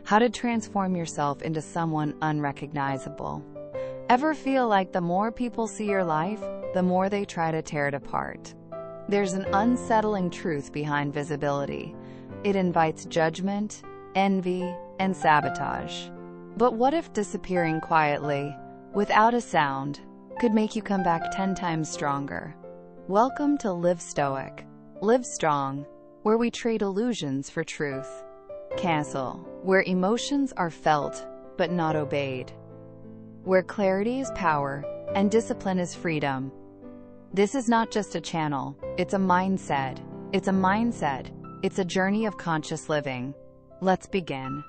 how to transform yourself into someone unrecognizable. Ever feel like the more people see your life, the more they try to tear it apart? There's an unsettling truth behind visibility. It invites judgment, envy, and sabotage. But what if disappearing quietly, without a sound, could make you come back 10 times stronger? Welcome to Live Stoic, Live Strong, where we trade illusions for truth. Cancel, where emotions are felt but not obeyed. Where clarity is power and discipline is freedom. This is not just a channel, it's a mindset. It's a journey of conscious living. Let's begin.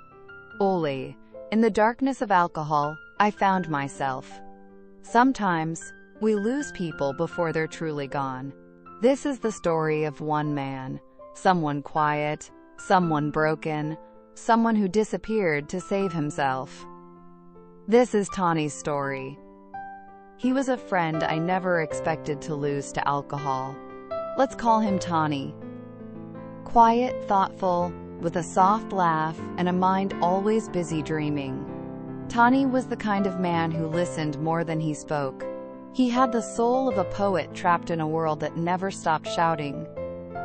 Oli, in the darkness of alcohol, I found myself. Sometimes, we lose people before they're truly gone. This is the story of one man, someone quiet, someone broken, someone who disappeared to save himself. This is Tani's story. He was a friend I never expected to lose to alcohol. Let's call him Tani. Quiet, thoughtful, with a soft laugh and a mind always busy dreaming. Tani was the kind of man who listened more than he spoke. He had the soul of a poet trapped in a world that never stopped shouting.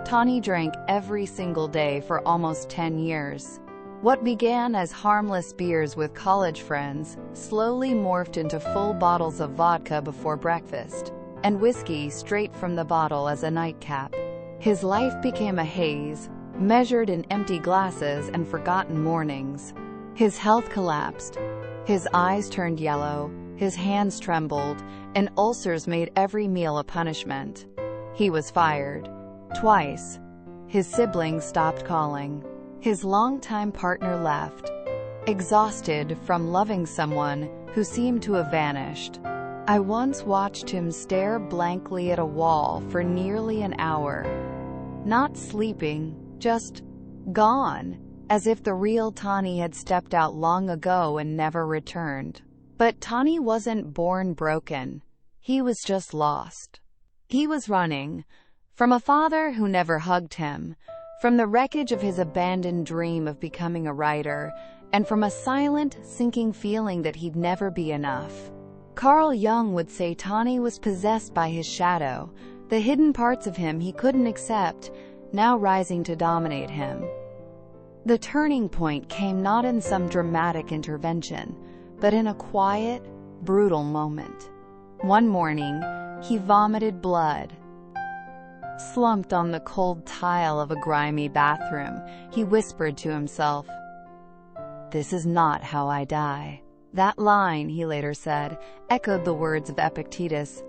Tani drank every single day for almost 10 years. What began as harmless beers with college friends slowly morphed into full bottles of vodka before breakfast, and whiskey straight from the bottle as a nightcap. His life became a haze, measured in empty glasses and forgotten mornings. His health collapsed. His eyes turned yellow, his hands trembled, and ulcers made every meal a punishment. He was fired. Twice. His siblings stopped calling. His longtime partner left, exhausted from loving someone who seemed to have vanished. I once watched him stare blankly at a wall for nearly an hour. Not sleeping, just gone, as if the real Tani had stepped out long ago and never returned. But Tani wasn't born broken. He was just lost. He was running from a father who never hugged him, from the wreckage of his abandoned dream of becoming a writer, and from a silent, sinking feeling that he'd never be enough. Carl Jung would say Tani was possessed by his shadow, the hidden parts of him he couldn't accept, now rising to dominate him. The turning point came not in some dramatic intervention, but in a quiet, brutal moment. One morning, he vomited blood. Slumped on the cold tile of a grimy bathroom, he whispered to himself, "This is not how I die." That line, he later said, echoed the words of Epictetus,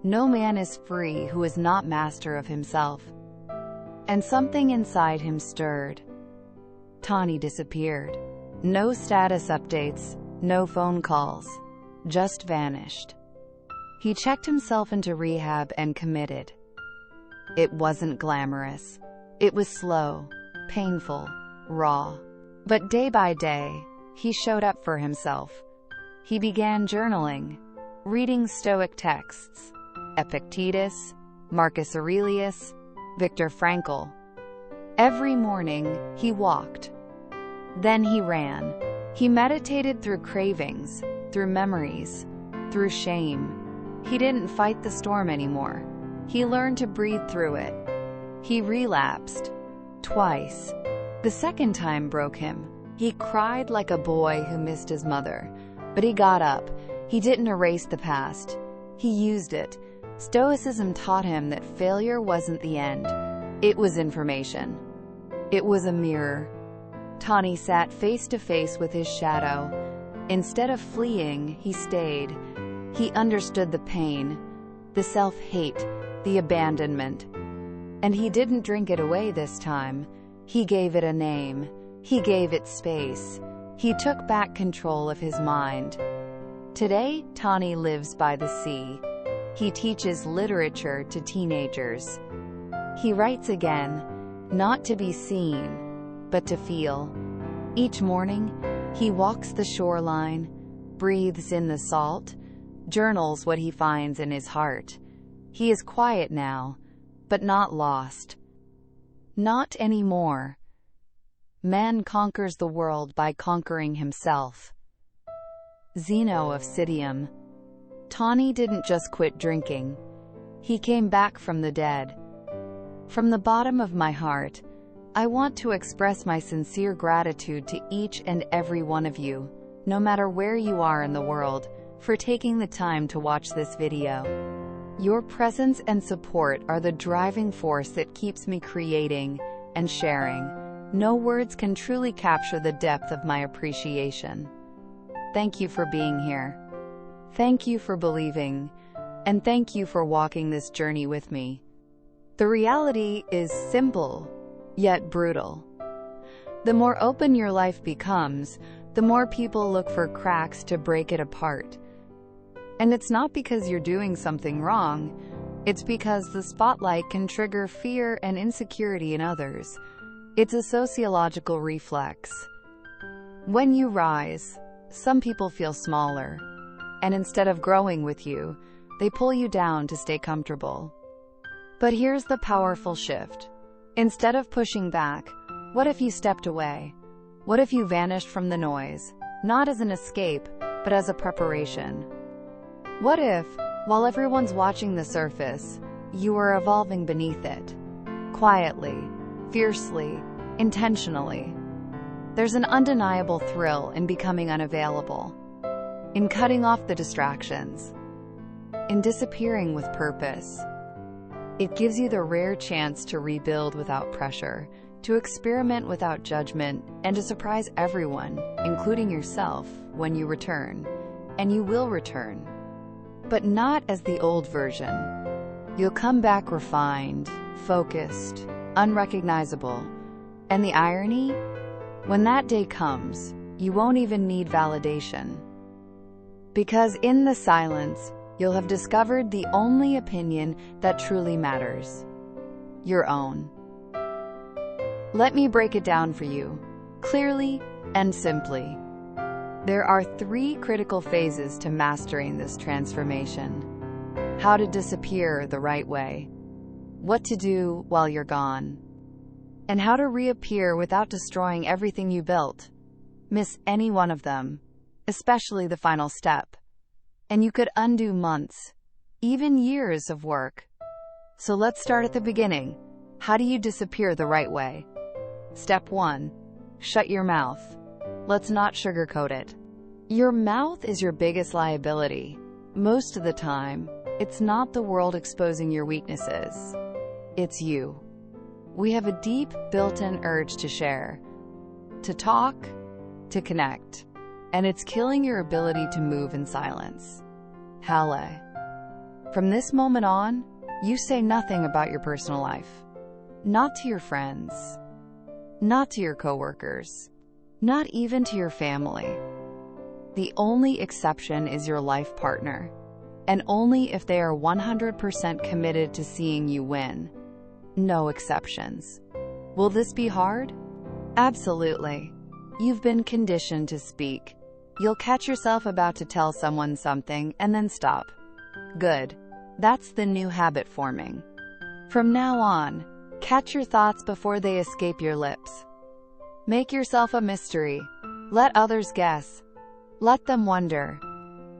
"No man is free who is not master of himself." And something inside him stirred. Tani disappeared. No status updates, no phone calls, just vanished. He checked himself into rehab and committed. It wasn't glamorous. It was slow, painful, raw. But day by day, he showed up for himself. He began journaling, reading Stoic texts, Epictetus, Marcus Aurelius, Viktor Frankl. Every morning, he walked. Then he ran. He meditated through cravings, through memories, through shame. He didn't fight the storm anymore. He learned to breathe through it. He relapsed. Twice. The second time broke him. He cried like a boy who missed his mother. But he got up. He didn't erase the past. He used it. Stoicism taught him that failure wasn't the end. It was information. It was a mirror. Tani sat face to face with his shadow. Instead of fleeing, he stayed. He understood the pain, the self-hate, the abandonment. And he didn't drink it away this time. He gave it a name. He gave it space. He took back control of his mind. Today, Tani lives by the sea. He teaches literature to teenagers. He writes again, not to be seen, but to feel. Each morning, he walks the shoreline, breathes in the salt, journals what he finds in his heart. He is quiet now, but not lost. Not anymore. Man conquers the world by conquering himself. Zeno of Citium. Tawny didn't just quit drinking. He came back from the dead. From the bottom of my heart, I want to express my sincere gratitude to each and every one of you, no matter where you are in the world, for taking the time to watch this video. Your presence and support are the driving force that keeps me creating and sharing. No words can truly capture the depth of my appreciation. Thank you for being here. Thank you for believing, and thank you for walking this journey with me. The reality is simple, yet brutal. The more open your life becomes, the more people look for cracks to break it apart. And it's not because you're doing something wrong, it's because the spotlight can trigger fear and insecurity in others. It's a sociological reflex. When you rise, some people feel smaller, and instead of growing with you, they pull you down to stay comfortable. But here's the powerful shift. Instead of pushing back, what if you stepped away? What if you vanished from the noise, not as an escape, but as a preparation? What if, while everyone's watching the surface, you were evolving beneath it? Quietly, fiercely, intentionally. There's an undeniable thrill in becoming unavailable, in cutting off the distractions, in disappearing with purpose. It gives you the rare chance to rebuild without pressure, to experiment without judgment, and to surprise everyone, including yourself, when you return. And you will return. But not as the old version. You'll come back refined, focused, unrecognizable. And the irony? When that day comes, you won't even need validation. Because in the silence, you'll have discovered the only opinion that truly matters. Your own. Let me break it down for you, clearly and simply. There are 3 critical phases to mastering this transformation. How to disappear the right way. What to do while you're gone. And how to reappear without destroying everything you built. Miss any one of them, especially the final step, and you could undo months, even years of work. So let's start at the beginning. How do you disappear the right way? Step 1. Shut your mouth. Let's not sugarcoat it. Your mouth is your biggest liability. Most of the time, it's not the world exposing your weaknesses. It's you. We have a deep, built-in urge to share, to talk, to connect. And it's killing your ability to move in silence. Halle. From this moment on, you say nothing about your personal life. Not to your friends. Not to your coworkers. Not even to your family. The only exception is your life partner. And only if they are 100% committed to seeing you win. No exceptions. Will this be hard? Absolutely. You've been conditioned to speak. You'll catch yourself about to tell someone something and then stop. Good. That's the new habit forming. From now on, catch your thoughts before they escape your lips. Make yourself a mystery. Let others guess. Let them wonder.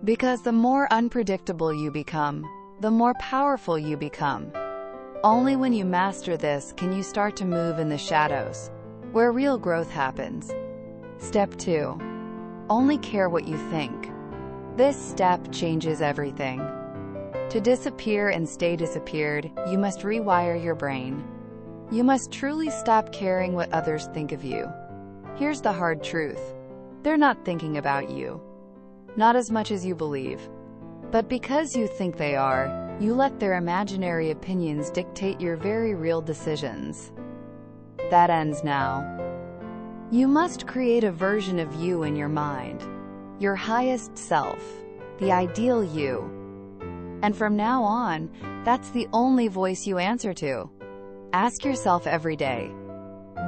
Because the more unpredictable you become, the more powerful you become. Only when you master this can you start to move in the shadows, where real growth happens. Step 2. Only care what you think. This step changes everything. To disappear and stay disappeared, you must rewire your brain. You must truly stop caring what others think of you. Here's the hard truth. They're not thinking about you. Not as much as you believe. But because you think they are, you let their imaginary opinions dictate your very real decisions. That ends now. You must create a version of you in your mind. Your highest self. The ideal you. And from now on, that's the only voice you answer to. Ask yourself every day,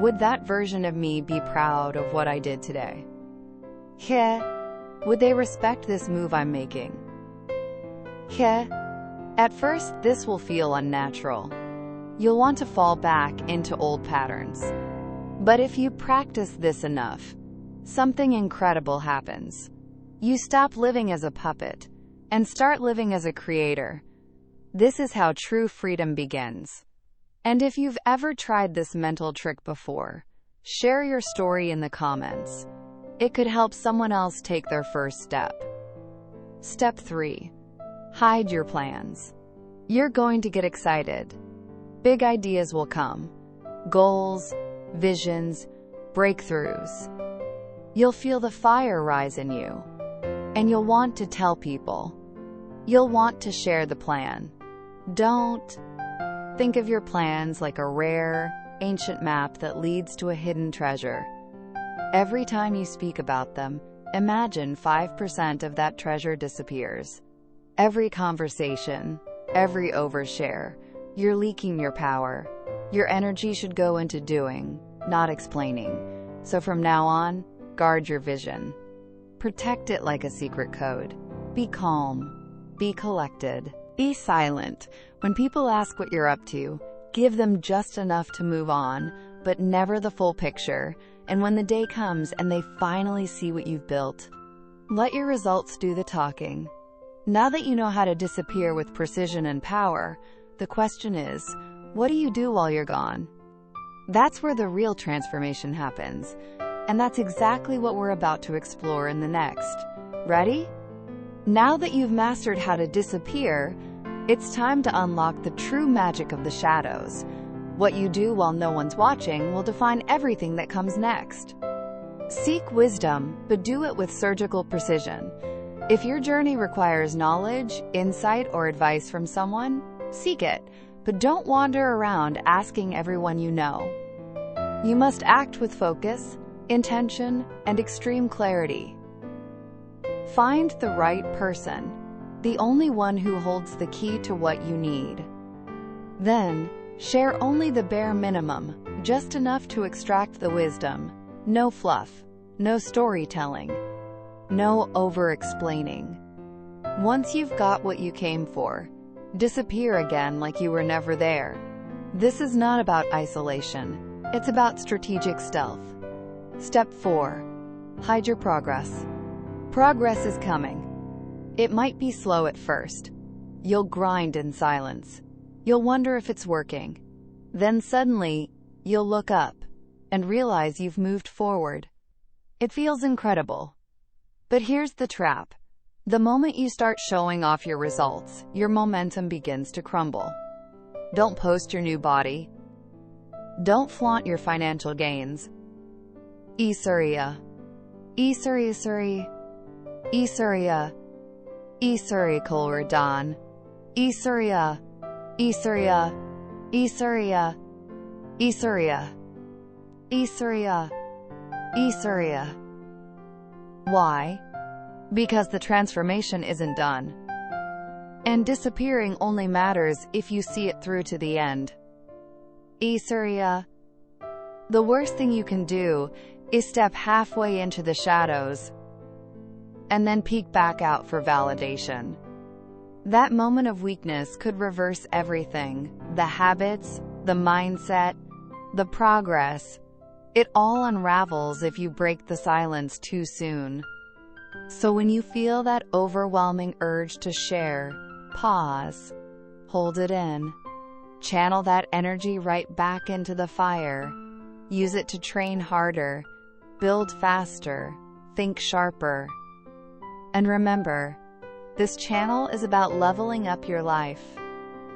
would that version of me be proud of what I did today? Would they respect this move I'm making? At first, this will feel unnatural. You'll want to fall back into old patterns. But if you practice this enough, something incredible happens. You stop living as a puppet and start living as a creator. This is how true freedom begins. And if you've ever tried this mental trick before, share your story in the comments. It could help someone else take their first step. Step 3. Hide your plans. You're going to get excited. Big ideas will come. Goals, visions, breakthroughs. You'll feel the fire rise in you. And you'll want to tell people. You'll want to share the plan. Don't think of your plans like a rare, ancient map that leads to a hidden treasure. Every time you speak about them, imagine 5% of that treasure disappears. Every conversation, every overshare, you're leaking your power. Your energy should go into doing, not explaining. So from now on, guard your vision. Protect it like a secret code. Be calm. Be collected. Be silent. When people ask what you're up to, give them just enough to move on, but never the full picture. And when the day comes and they finally see what you've built, let your results do the talking. Now that you know how to disappear with precision and power, the question is, what do you do while you're gone? That's where the real transformation happens. And that's exactly what we're about to explore in the next. Ready? Now that you've mastered how to disappear, it's time to unlock the true magic of the shadows. What you do while no one's watching will define everything that comes next. Seek wisdom, but do it with surgical precision. If your journey requires knowledge, insight, or advice from someone, seek it, but don't wander around asking everyone you know. You must act with focus, intention, and extreme clarity. Find the right person, the only one who holds the key to what you need. Then, share only the bare minimum, just enough to extract the wisdom. No fluff, no storytelling, no over-explaining. Once you've got what you came for, disappear again like you were never there. This is not about isolation. It's about strategic stealth. Step 4. Hide your progress. Progress is coming. It might be slow at first. You'll grind in silence. You'll wonder if it's working. Then suddenly, you'll look up and realize you've moved forward. It feels incredible. But here's the trap. The moment you start showing off your results, your momentum begins to crumble. Don't post your new body. Don't flaunt your financial gains. Isuriya. Isuri. Isuriya. Isuri Kulradan. Isuriya. Isuriya. Isuriya. Isuriya. Isuriya. Isuriya. Why? Because the transformation isn't done. And disappearing only matters if you see it through to the end. Isuriya. The worst thing you can do is step halfway into the shadows and then peek back out for validation. That moment of weakness could reverse everything. The habits, the mindset, the progress. It all unravels if you break the silence too soon. So when you feel that overwhelming urge to share, pause, hold it in, channel that energy right back into the fire. Use it to train harder, build faster, think sharper. And remember, this channel is about leveling up your life.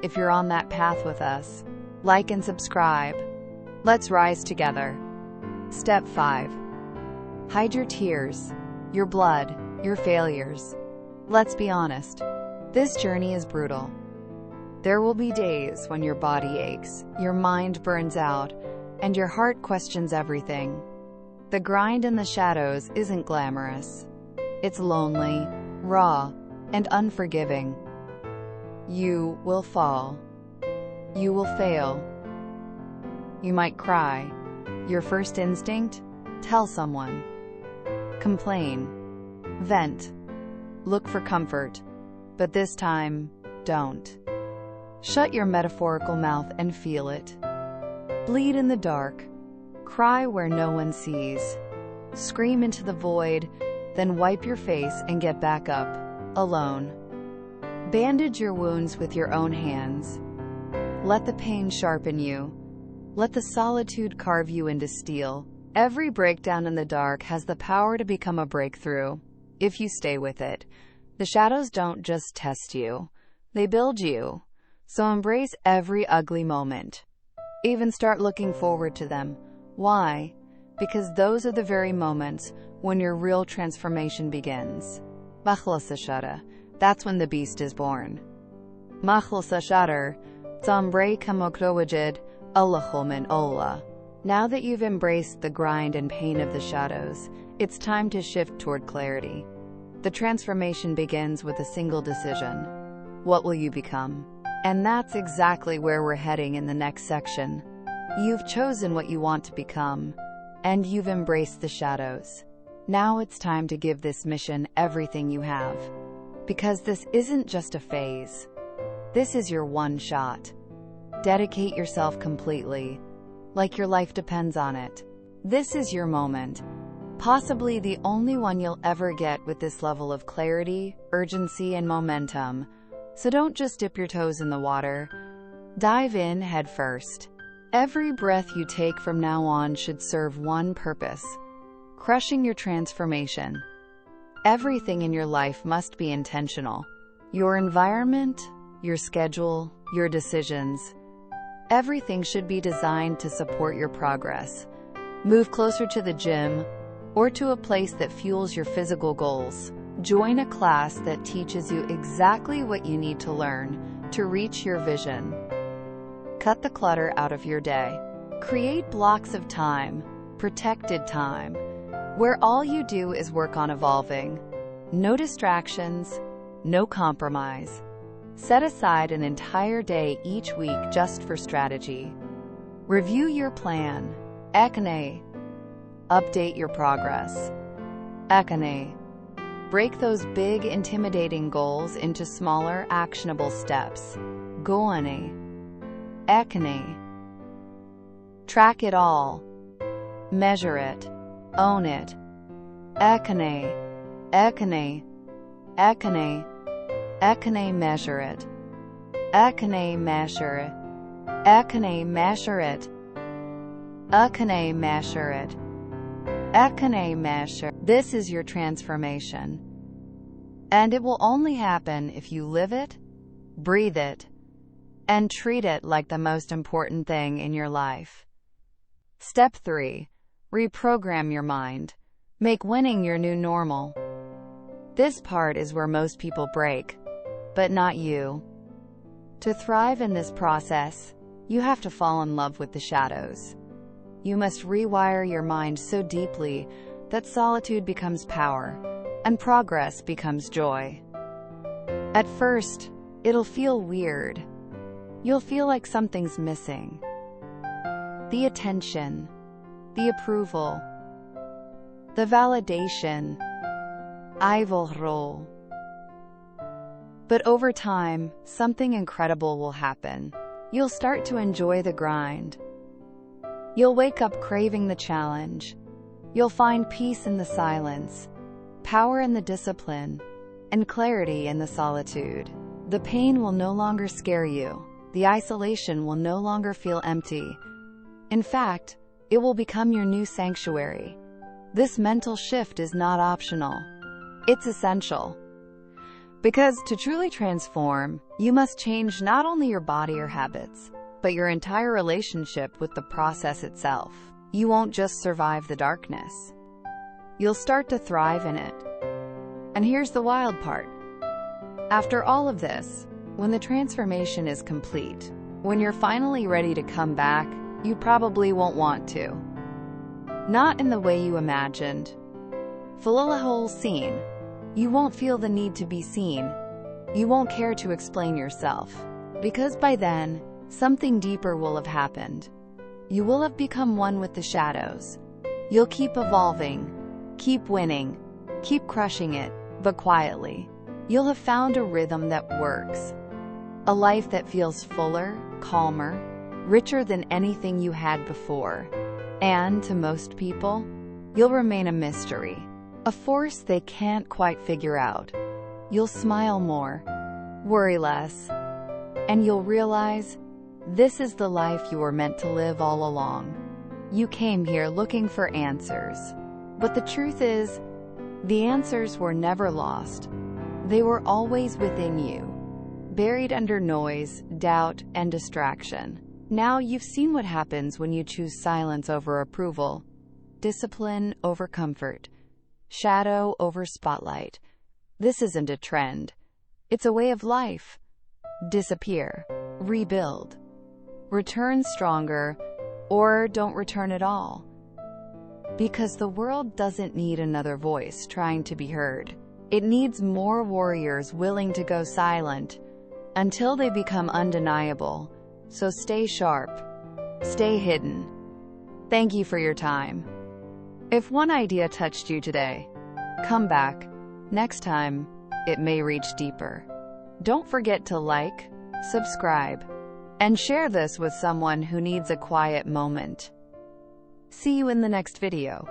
If you're on that path with us, like and subscribe. Let's rise together. Step 5. Hide your tears, your blood, your failures. Let's be honest. This journey is brutal. There will be days when your body aches, your mind burns out, and your heart questions everything. The grind in the shadows isn't glamorous. It's lonely, raw, and unforgiving. You will fall. You will fail. You might cry. Your first instinct? Tell someone. Complain. Vent. Look for comfort. But this time, don't. Shut your metaphorical mouth and feel it. Bleed in the dark. Cry where no one sees. Scream into the void, then wipe your face and get back up, alone. Bandage your wounds with your own hands. Let the pain sharpen you. Let the solitude carve you into steel. Every breakdown in the dark has the power to become a breakthrough, if you stay with it. The shadows don't just test you, they build you. So embrace every ugly moment. Even start looking forward to them. Why? Because those are the very moments when your real transformation begins. Machlasashara, that's when the beast is born. Machlasashar, Zambre Kamokrowajid, Allahulmin Ola. Now that you've embraced the grind and pain of the shadows, it's time to shift toward clarity. The transformation begins with a single decision. What will you become? And that's exactly where we're heading in the next section. You've chosen what you want to become, and you've embraced the shadows. Now it's time to give this mission everything you have. Because this isn't just a phase. This is your one shot. Dedicate yourself completely, like your life depends on it. This is your moment. Possibly the only one you'll ever get with this level of clarity, urgency, and momentum. So don't just dip your toes in the water. Dive in head first. Every breath you take from now on should serve one purpose: crushing your transformation. Everything in your life must be intentional. Your environment, your schedule, your decisions. Everything should be designed to support your progress. Move closer to the gym or to a place that fuels your physical goals. Join a class that teaches you exactly what you need to learn to reach your vision. Cut the clutter out of your day. Create blocks of time, protected time, where all you do is work on evolving. No distractions, no compromise. Set aside an entire day each week just for strategy. Review your plan. Ekane. Update your progress. Ekane. Break those big, intimidating goals into smaller, actionable steps. Goane. Ekane. Track it all. Measure it. Own it. Ekane. Ekane. Ekane. Ekane measure it. Ekane measure it. Ekane measure it. Ekane measure it. Ekane measure. This is your transformation. And it will only happen if you live it, breathe it, and treat it like the most important thing in your life. Step 3. Reprogram your mind. Make winning your new normal. This part is where most people break, but not you. To thrive in this process, you have to fall in love with the shadows. You must rewire your mind so deeply that solitude becomes power and progress becomes joy. At first, it'll feel weird. You'll feel like something's missing. The attention, the approval, the validation. I will roll. But over time, something incredible will happen. You'll start to enjoy the grind. You'll wake up craving the challenge. You'll find peace in the silence, power in the discipline, and clarity in the solitude. The pain will no longer scare you. The isolation will no longer feel empty. In fact, it will become your new sanctuary. This mental shift is not optional. It's essential. Because to truly transform, you must change not only your body or habits, but your entire relationship with the process itself. You won't just survive the darkness. You'll start to thrive in it. And here's the wild part. After all of this, when the transformation is complete, when you're finally ready to come back, you probably won't want to. Not in the way you imagined. Whole scene. You won't feel the need to be seen. You won't care to explain yourself. Because by then, something deeper will have happened. You will have become one with the shadows. You'll keep evolving, keep winning, keep crushing it, but quietly. You'll have found a rhythm that works. A life that feels fuller, calmer, richer than anything you had before. And to most people, you'll remain a mystery, a force they can't quite figure out. You'll smile more, worry less, and you'll realize this is the life you were meant to live all along. You came here looking for answers, but the truth is, the answers were never lost. They were always within you, buried under noise, doubt, and distraction. Now you've seen what happens when you choose silence over approval, discipline over comfort, shadow over spotlight. This isn't a trend. It's a way of life. Disappear, rebuild, return stronger, or don't return at all. Because the world doesn't need another voice trying to be heard. It needs more warriors willing to go silent until they become undeniable. So stay sharp, stay hidden. Thank you for your time. If one idea touched you today, come back. Next time, it may reach deeper. Don't forget to like, subscribe, and share this with someone who needs a quiet moment. See you in the next video.